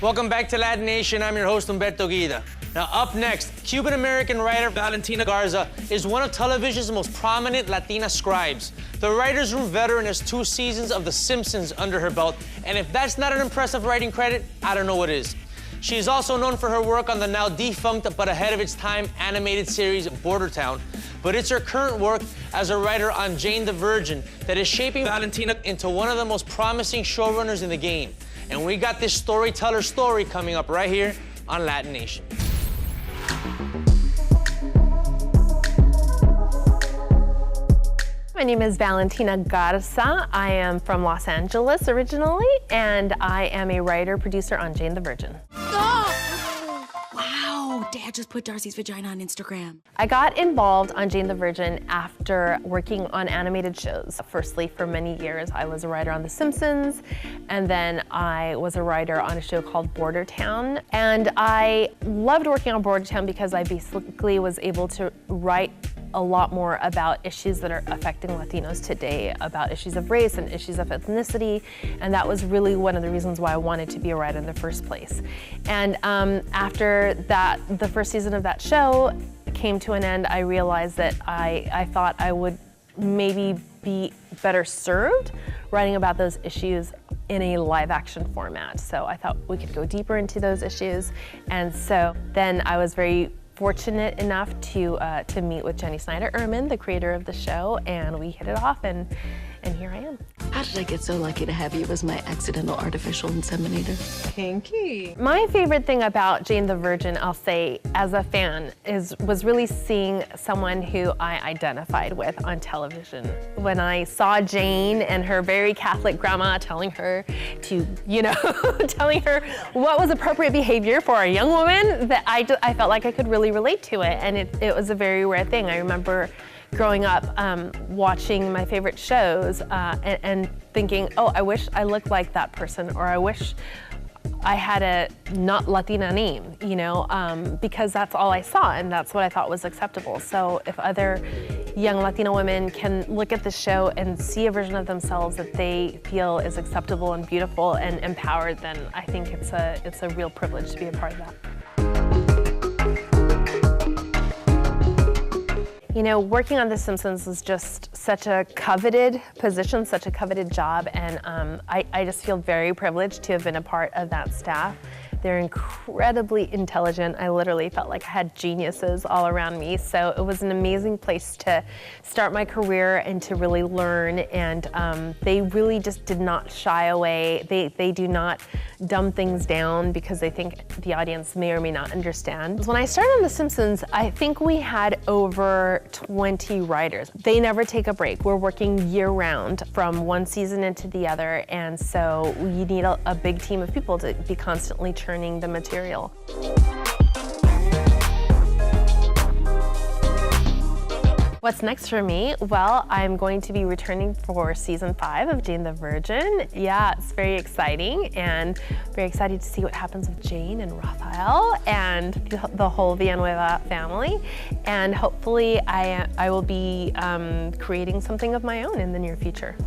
Welcome back to LatiNation. I'm your host, Humberto Guida. Now, up next, Cuban-American writer Valentina Garza is one of television's most prominent Latina scribes. The writer's room veteran has 2 seasons of The Simpsons under her belt, and if that's not an impressive writing credit, I don't know what is. She is also known for her work on the now defunct but ahead of its time animated series Bordertown. But it's her current work as a writer on Jane the Virgin that is shaping Valentina into one of the most promising showrunners in the game. And we got this storyteller story coming up right here on LatiNation. My name is Valentina Garza. I am from Los Angeles originally, and I am a writer-producer on Jane the Virgin. Oh! Wow, Dad just put Darcy's vagina on Instagram. I got involved on Jane the Virgin after working on animated shows. Firstly, for many years, I was a writer on The Simpsons, and then I was a writer on a show called Bordertown. And I loved working on Bordertown because I basically was able to write a lot more about issues that are affecting Latinos today, about issues of race and issues of ethnicity, and that was really one of the reasons why I wanted to be a writer in the first place. And after that, the first season of that show came to an end, I realized that I thought I would maybe be better served writing about those issues in a live action format. So I thought we could go deeper into those issues, and so then I was very fortunate enough to meet with Jenny Snyder-Urman, the creator of the show, and we hit it off, and here I am. How did I get so lucky to have you as my accidental artificial inseminator? Kinky. My favorite thing about Jane the Virgin, I'll say, as a fan, was really seeing someone who I identified with on television. When I saw Jane and her very Catholic grandma telling her to, telling her what was appropriate behavior for a young woman, that I felt like I could really relate to it, and it was a very rare thing. I remember growing up, watching my favorite shows and thinking, oh, I wish I looked like that person, or I wish I had a not Latina name, because that's all I saw and that's what I thought was acceptable. So if other young Latina women can look at the show and see a version of themselves that they feel is acceptable and beautiful and empowered, then I think it's a real privilege to be a part of that. Working on The Simpsons is just such a coveted position, such a coveted job, and I just feel very privileged to have been a part of that staff. They're incredibly intelligent. I literally felt like I had geniuses all around me, so it was an amazing place to start my career and to really learn, and they really just did not shy away. They do not dumb things down because they think the audience may or may not understand. When I started on The Simpsons, I think we had over 20 writers. They never take a break. We're working year-round from one season into the other, and so you need a big team of people to be constantly churning the material. What's next for me? Well, I'm going to be returning for season 5 of Jane the Virgin. Yeah, it's very exciting, and very excited to see what happens with Jane and Raphael and the whole Villanueva family. And hopefully I will be creating something of my own in the near future.